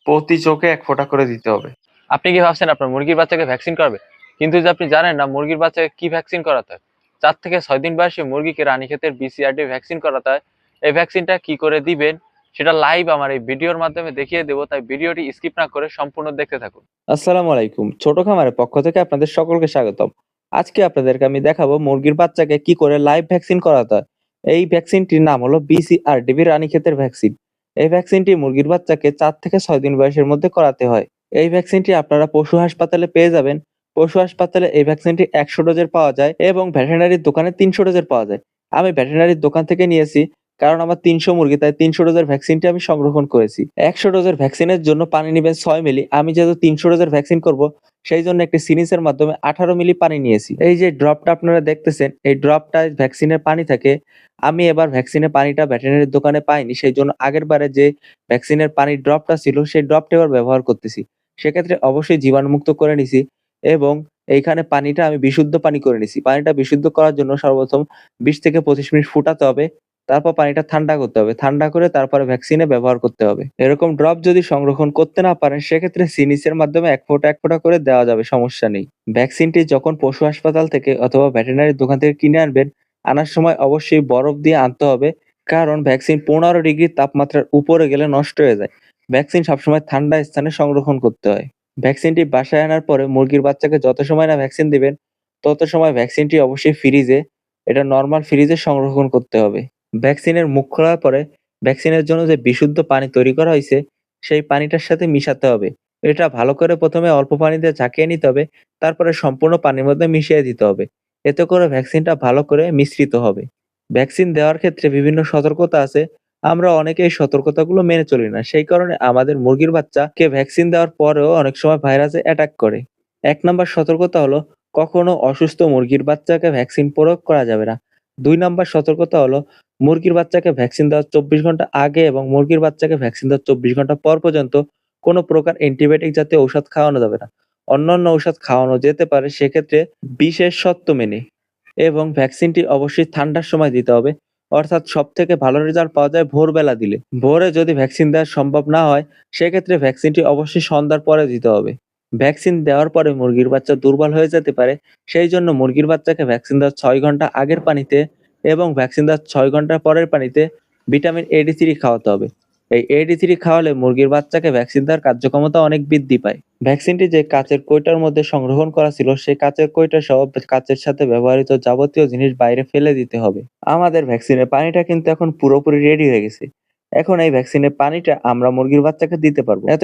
প্রতি চোখে ১ ফোঁটা করে দিতে হবে। আপনি কি ভাবছেন আপনার মুরগির বাচ্চাকে ভ্যাকসিন করাবে, কিন্তু যে আপনি জানেন না মুরগির বাচ্চাকে কি ভ্যাকসিন করাতে হয়। 4 থেকে 6 দিন বয়সী মুরগিকে রানীক্ষেতের BCRD ভ্যাকসিন করাতে হয়। এই ভ্যাকসিনটা কি করে দিবেন সেটা লাইভ আমার এই ভিডিওর মাধ্যমে দেখিয়ে দেবো, তাই ভিডিওটি স্কিপ না করে সম্পূর্ণ দেখতে থাকুন। আসসালামু আলাইকুম। ছোট খামারের পক্ষ থেকে আপনাদের সকলকে স্বাগতম। আজকে আপনাদেরকে আমি দেখাবো মুরগির বাচ্চাকে কি করে লাইভ ভ্যাকসিন করাতে হয়। এই ভ্যাকসিনটির নাম হলো BCRDV রানীক্ষেতের ভ্যাকসিন। এই ভ্যাকসিনটি মুরগির বাচ্চাকে 4 থেকে 6 দিন বয়সের মধ্যে করাতে হয়। এই ভ্যাকসিনটি আপনারা পশু হাসপাতালে পেয়ে যাবেন। পশু হাসপাতালে এই ভ্যাকসিনটি 100 ডোজের পাওয়া যায় এবং ভেটেরিনারির দোকানে 300 ডোজের পাওয়া যায়। আমি ভেটেরিনারির দোকান থেকে নিয়েছি, কারণ আমার 300 মুরগি, তাই 300 ডোজের ভ্যাকসিনটি আমি সংরক্ষণ করেছি। 100 ডোজের ভ্যাকসিনের জন্য পানি নিবেন 6 মিলি। আমি যেহেতু 300 ডোজের ভ্যাকসিন করব, সেই জন্য একটি সিরিঞ্জের মাধ্যমে 18 মিলি পানি নিয়েছি। এই যে ড্রপটা আপনারা দেখতেছেন, এই ড্রপটায় ভ্যাকসিনের পানি থাকে। আমি এবার ভ্যাকসিনের পানিটা ভেটেরিনারির দোকানে পাইনি, সেই জন্য আগের বারে যে ভ্যাকসিনের পানির ড্রপটা ছিল সেই ড্রপটা এবার ব্যবহার করতেছি। সেক্ষেত্রে অবশ্যই জীবাণুমুক্ত করে নিছি এবং এইখানে পানিটা আমি বিশুদ্ধ পানি করে নিছি। পানিটা বিশুদ্ধ করার জন্য সর্বপ্রথম 20 থেকে 25 মিনিট ফুটাতে হবে। তারপর পানিটা ঠান্ডা করতে হবে। ঠান্ডা করে তারপরে ভ্যাকসিনে ব্যবহার করতে হবে। এরকম ড্রপ যদি সংরক্ষণ করতে না পারেন, সেক্ষেত্রে সিরিঞ্জের মাধ্যমে 1 ফোঁটা 1 ফোঁটা করে দেওয়া যাবে, সমস্যা নেই। ভ্যাকসিনটি যখন পশু হাসপাতাল থেকে অথবা ভেটেরিনারির দোকান থেকে কিনে আনবেন, আনার সময় অবশ্যই বরফ দিয়ে আনতে হবে। কারণ ভ্যাকসিন 15 ডিগ্রি তাপমাত্রার উপরে গেলে নষ্ট হয়ে যায়। ভ্যাকসিন সবসময় ঠান্ডা স্থানে সংরক্ষণ করতে হয়। ভ্যাকসিনটি বাসায় আনার পরে মুরগির বাচ্চাকে যত সময় না ভ্যাকসিন দিবেন, তত সময় ভ্যাকসিনটি অবশ্যই ফ্রিজে, এটা নরমাল ফ্রিজে সংরক্ষণ করতে হবে। ভ্যাকসিনের মুখ খোলার পরে ভ্যাকসিনের জন্য যে বিশুদ্ধ পানি তৈরি করা হইছে, সেই পানিটার সাথে মিশাতে হবে। এটা ভালো করে প্রথমে অল্প পানি দিয়ে ঝাঁকিয়ে নিতে হবে, তারপরে সম্পূর্ণ পানির মধ্যে মিশিয়ে দিতে হবে। এতে করে ভ্যাকসিনটা ভালো করে মিশ্রিত হবে। ভ্যাকসিন দেওয়ার ক্ষেত্রে বিভিন্ন সতর্কতা আছে। আমরা অনেকে এই সতর্কতাগুলো মেনে চলি না। সেই কারণে আমাদের মুরগির বাচ্চাকে ভ্যাকসিন দেওয়ার পরেও অনেক সময় ভাইরাসে অ্যাটাক করে। ১ নাম্বার সতর্কতা হলো, কখনো অসুস্থ মুরগির বাচ্চাকে ভ্যাকসিন প্রয়োগ করা যাবে না। ২ নাম্বার সতর্কতা হলো, মুরগির বাচ্চাকে ভ্যাকসিন দেওয়ার ২৪ ঘন্টা আগে এবং মুরগির বাচ্চাকে ভ্যাকসিন দেওয়ার ২৪ ঘন্টা পর পর্যন্ত কোনো প্রকার অ্যান্টিবায়োটিক জাতীয় ঔষধ খাওয়ানো যাবে না। অন্যান্য ঔষধ খাওয়ানো যেতে পারে, সেক্ষেত্রে বিশেষ শর্ত মেনে। এবং ভ্যাকসিনটি অবশ্যই ঠান্ডার সময় দিতে হবে। অর্থাৎ সবথেকে ভালো রেজাল্ট পাওয়া যায় ভোরবেলা দিলে। ভোরে যদি ভ্যাকসিন দেওয়া সম্ভব না হয়, সেক্ষেত্রে ভ্যাকসিনটি অবশ্যই সন্ধ্যার পরে দিতে হবে। ভ্যাকসিন দেওয়ার পরে মুরগির বাচ্চা দুর্বল হয়ে যেতে পারে। সেই জন্য মুরগির বাচ্চাকে ভ্যাকসিন দেওয়ার ৬ ঘন্টা আগের পানিতে এবং ভ্যাকসিন দেওয়ার ৬ ঘন্টা পরের পানিতে ভিটামিন AD3 খাওয়াতে হবে। এই AD3 খাওয়ালে মুরগির বাচ্চাকে ভ্যাকসিন দেওয়ার কার্যক্ষমতা অনেক বৃদ্ধি পায়। ভ্যাকসিনটি যে কাচের কৌটার মধ্যে সংরক্ষণ করা ছিল, সেই কাচের কৌটা সহ কাচের সাথে ব্যবহৃত যাবতীয় জিনিস বাইরে ফেলে দিতে হবে। আমাদের ভ্যাকসিনের পানিটা কিন্তু এখন পুরোপুরি রেডি হয়ে গেছে। এখন এই ভ্যাকসিনের পানিটা আমরা মুরগির বাচ্চাকে দিতে পারবো। এত